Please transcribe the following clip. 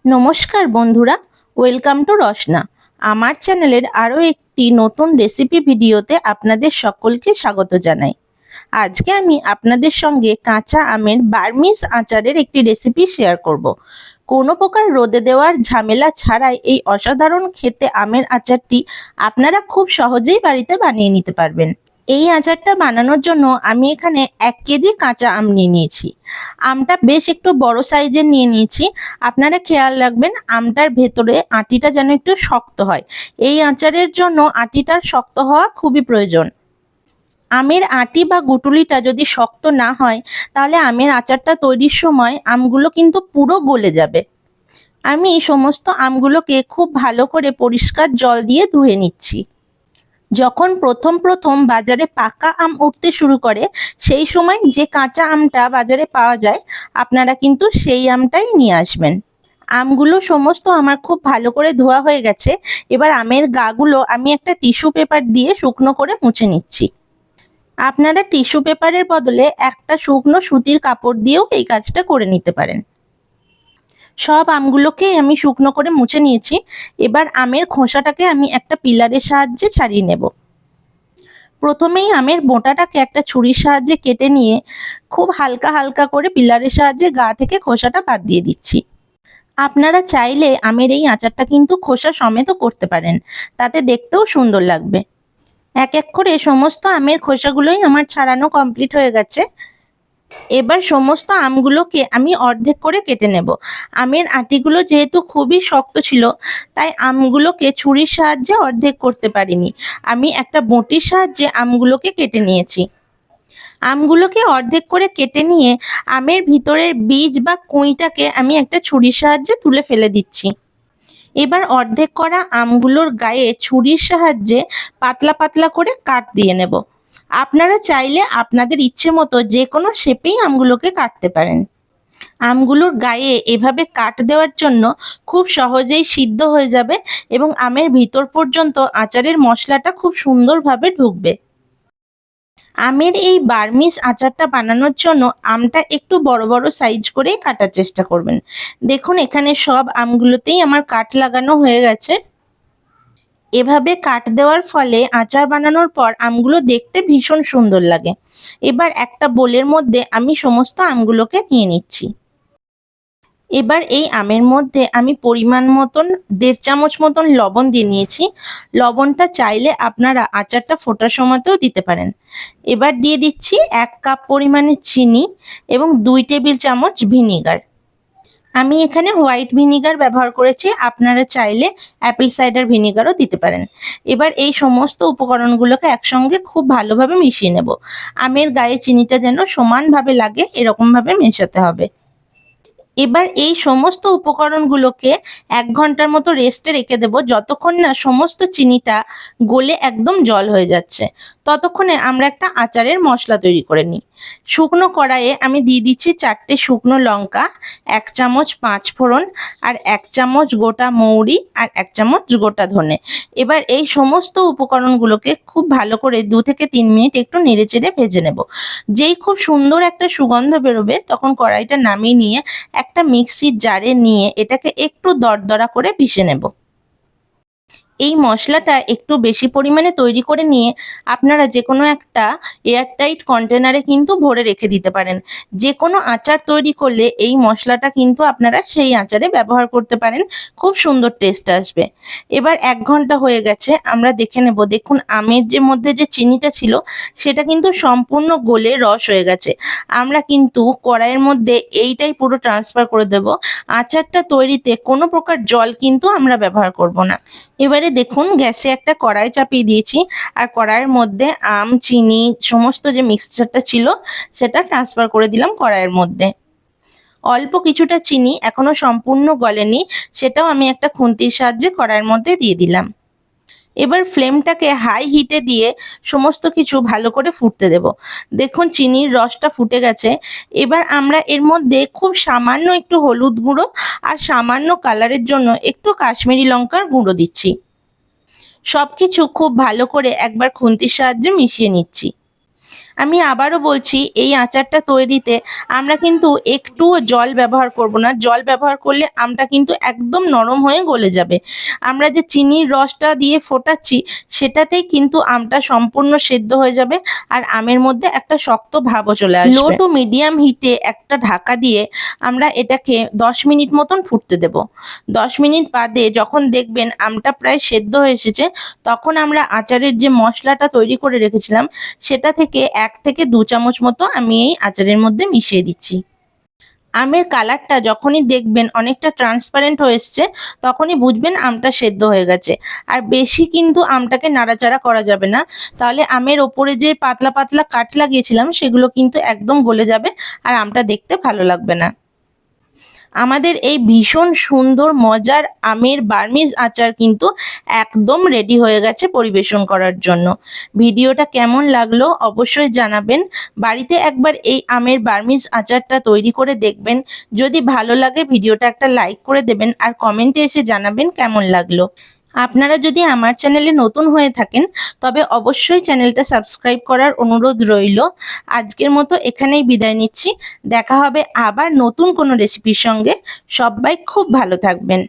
নমস্কার বন্ধুরা, welcome to রসনা। আমার চ্যানেলের আরও একটি নতুন রেসিপি ভিডিওতে আপনাদের সকলকে স্বাগত জানাই। আজকে আমি আপনাদের সঙ্গে কাঁচা আমের বার্মিজ আচারের একটি রেসিপি শেয়ার করব। কোনো প্রকার রোদে দেওয়ার ঝামেলা ছাড়াই এই অসাধারণ খেতে আমের আচারটি আপনারা খুব সহজেই বাড়িতে বানিয়ে নিতে পারবেন। এই আচারটা বানানোর জন্য আমি এখানে 1 কেজি কাঁচা আম নিয়ে নিয়েছি। আমটা বেশ একটু বড় সাইজের নিয়ে নিয়েছি। আপনারা খেয়াল রাখবেন আমটার ভেতরে আটিটা যেন একটু শক্ত হয়। এই আচারের জন্য আটিটার শক্ত হওয়া খুবই প্রয়োজন। আমের আটি বা গুটুলিটা যদি শক্ত না হয় তাহলে আমের আচারটা তৈরির সময় আমগুলো কিন্তু পুরো গলে যাবে। আমি সমস্ত আমগুলোকে খুব ভালো করে পরিষ্কার জল দিয়ে ধুয়ে নিচ্ছি। যখন প্রথম বাজারে পাকা আম উঠতে শুরু করে সেই সময় যে কাঁচা আমটা বাজারে পাওয়া যায় আপনারা কিন্তু সেই আমটাই নিয়ে আসবেন। আমগুলো সমস্ত আমার খুব ভালো করে ধোয়া হয়ে গেছে। এবার আমের গাগুলো আমি একটা টিস্যু পেপার দিয়ে শুকনো করে মুছে নিচ্ছি। আপনারা টিস্যু পেপারের বদলে একটা শুকনো সুতির কাপড় দিয়েও এই কাজটা করে নিতে পারেন। সব আমগুলোকে আমি শুকনো করে মুছে নিয়েছি। এবার আমের খোসাটাকে আমি একটা পিলারের সাহায্যে ছাড়িয়ে নেব। প্রথমেই আমের বোঁটাটাকে একটা ছুরির সাহায্যে কেটে নিয়ে খুব হালকা করে পিলারের সাহায্যে গা থেকে খোসাটা বাদ দিয়ে দিচ্ছি। আপনারা চাইলে আমের এই আচারটা কিন্তু খোসা সমেতও করতে পারেন, তাতে দেখতেও সুন্দর লাগবে। এক এক করে সমস্ত আমের খোসাগুলোই আমার ছাড়ানো কমপ্লিট হয়ে গেছে। এবার সমস্ত আমগুলোকে আমি অর্ধেক করে কেটে নেব। আমের আটিগুলো যেহেতু খুবই শক্ত ছিল তাই আমগুলোকে ছুরির সাহায্যে অর্ধেক করতে পারিনি। আমি একটা বঁটির সাহায্যে আমগুলোকে কেটে নিয়েছি। আমগুলোকে অর্ধেক করে কেটে নিয়ে আমের ভিতরের বীজ বা কুঁইটাকে আমি একটা ছুরির সাহায্যে তুলে ফেলে দিচ্ছি। এবার অর্ধেক করা আমগুলোর গায়ে ছুরির সাহায্যে পাতলা করে কাট দিয়ে নেব। আপনারা চাইলে আপনাদের ইচ্ছে মতো যে কোনো শেপেই আমগুলোকে কাটতে পারেন। আমগুলোর গায়ে এভাবে কাট দেওয়ার জন্য খুব সহজেই সিদ্ধ হয়ে যাবে এবং আমের ভিতর পর্যন্ত আচারের মশলাটা খুব সুন্দরভাবে ঢুকবে। আমের এই বার্মিজ আচারটা বানানোর জন্য আমটা একটু বড় সাইজ করেই কাটার চেষ্টা করবেন। দেখুন এখানে সব আমগুলোতেই আমার কাট লাগানো হয়ে গেছে। এভাবে কাট দেওয়ার ফলে আচার বানানোর পর আমগুলো দেখতে ভীষণ সুন্দর লাগে। এবার একটা বোলের মধ্যে আমি সমস্ত আমগুলোকে নিয়ে নিচ্ছি। এবার এই আমের মধ্যে আমি পরিমাণ মতন 1.5 চামচ মতন লবণ দিয়ে নিয়েছি। লবণটা চাইলে আপনারা আচারটা ফোটার সময়তেও দিতে পারেন। এবার দিয়ে দিচ্ছি 1 কাপ পরিমাণে চিনি এবং 2 টেবিল চামচ ভিনিগার। আমি এখানে হোয়াইট ভিনিগার ব্যবহার করেছি, আপনারা চাইলে অ্যাপেল সাইডার ভিনিগারও দিতে পারেন। এবার এই সমস্ত উপকরণগুলোকে একসঙ্গে খুব ভালোভাবে মিশিয়ে নেব। আমের গায়ে চিনিটা যেন সমানভাবে লাগে এরকমভাবে মেশাতে হবে। এবার এই সমস্ত উপকরণগুলোকে 1 ঘন্টার মতো রেস্টে রেখে দেব, যতক্ষণ না সমস্ত চিনিটা গলে একদম জল হয়ে যাচ্ছে। ততক্ষণে আমরা একটা আচারের মশলা তৈরি করে নিই। শুকনো কড়াইয়ে আমি দিয়ে দিচ্ছি 4টে শুকনো লঙ্কা, 1 চামচ 5 ফোড়ন আর 1 চামচ গোটা মৌরি আর 1 চামচ গোটা ধনে। এবার এই সমস্ত উপকরণগুলোকে খুব ভালো করে 2 থেকে 3 মিনিট একটু নেড়েচেড়ে ভেজে নেব। যেই খুব সুন্দর একটা সুগন্ধ বেরোবে তখন কড়াইটা নামিয়ে নিয়ে একটা মিক্সির জারে নিয়ে এটাকে একটু দরদরা করে পিষে নেব। এই মশলাটা একটু বেশি পরিমাণে তৈরি করে নিয়ে আপনারা যে কোনো একটা এয়ারটাইট কন্টেনারে কিন্তু ভরে রেখে দিতে পারেন। যে কোনো আচার তৈরি করলে এই মশলাটা কিন্তু আপনারা সেই আচারে ব্যবহার করতে পারেন, খুব সুন্দর টেস্ট আসবে। এবার 1 ঘন্টা হয়ে গেছে, আমরা দেখে নেব। দেখুন আমের যে মধ্যে যে চিনিটা ছিল সেটা কিন্তু সম্পূর্ণ গলে রস হয়ে গেছে। আমরা কিন্তু কড়াইয়ের মধ্যে এইটাই পুরো ট্রান্সফার করে দেব। আচারটা তৈরিতে কোনো প্রকার জল কিন্তু আমরা ব্যবহার করব না। এবারে দেখুন গ্যাসে একটা কড়াই চাপিয়ে দিয়েছি আর কড়াইয়ের মধ্যে আম, চিনি সমস্ত যে মিক্সচারটা ছিল সেটা ট্রান্সফার করে দিলাম কড়াইয়ের মধ্যে। অল্প কিছুটা চিনি এখনো সম্পূর্ণ গলেনি, সেটাও আমি একটা খুন্তির সাহায্যে কড়াইয়ের মধ্যে দিয়ে দিলাম। এবার ফ্লেমটাকে হাই হিটে দিয়ে সমস্ত কিছু ভালো করে ফুটতে দেব। দেখুন চিনির রসটা ফুটে গেছে। এবার আমরা এর মধ্যে খুব সামান্য একটু হলুদ গুঁড়ো আর সামান্য কালারের জন্য একটু কাশ্মীরি লঙ্কার গুঁড়ো দিচ্ছি। সবকিছু খুব ভালো করে একবার খুন্তির সাহায্যে মিশিয়ে নিচ্ছি। আমি আবারও বলছি, এই আচারটা তৈরিতে আমরা কিন্তু একটুও জল ব্যবহার করব না। জল ব্যবহার করলে আমটা কিন্তু একদম নরম হয়ে গলে যাবে। আমরা যে চিনির রসটা দিয়ে ফোটাচ্ছি সেটাতেই কিন্তু আমটা সম্পূর্ণ সেদ্ধ হয়ে যাবে আর আমের মধ্যে একটা শক্ত ভাবও চলে আসবে। লো টু মিডিয়াম হিটে একটা ঢাকা দিয়ে আমরা এটাকে 10 মিনিট মতন ফুটতে দেব। 10 মিনিট বাদে যখন দেখবেন আমটা প্রায় সেদ্ধ হয়ে এসেছে, তখন আমরা আচারের যে মশলাটা তৈরি করে রেখেছিলাম সেটা থেকে 1 থেকে 2 চামচ মতো আমি এই আচারের মধ্যে মিশিয়ে দিচ্ছি। আমের কালারটা যখনই দেখবেন অনেকটা ট্রান্সপারেন্ট হয়ে এসছে, তখনই বুঝবেন আমটা সেদ্ধ হয়ে গেছে। আর বেশি কিন্তু আমটাকে নাড়াচাড়া করা যাবে না, তাহলে আমের ওপরে যে পাতলা পাতলা কাঠ লাগিয়েছিলাম সেগুলো কিন্তু একদম গলে যাবে আর আমটা দেখতে ভালো লাগবে না। আমাদের এই ভীষণ সুন্দর মজার আমের বার্মিজ আচার কিন্তু একদম রেডি হয়ে গেছে পরিবেশন করার জন্য। ভিডিওটা কেমন লাগলো অবশ্যই জানাবেন। বাড়িতে একবার এই আমের বার্মিজ আচারটা তৈরি করে দেখবেন। যদি ভালো লাগে ভিডিওটা একটা লাইক করে দেবেন আর কমেন্টে এসে জানাবেন কেমন লাগলো। আপনারা যদি আমার চ্যানেলে নতুন হয়ে থাকেন তবে অবশ্যই চ্যানেলটা সাবস্ক্রাইব করার অনুরোধ রইল। আজকের মতো এখানেই বিদায় নিচ্ছি। দেখা হবে আবার নতুন কোনো রেসিপির সঙ্গে। সবাই খুব ভালো থাকবেন।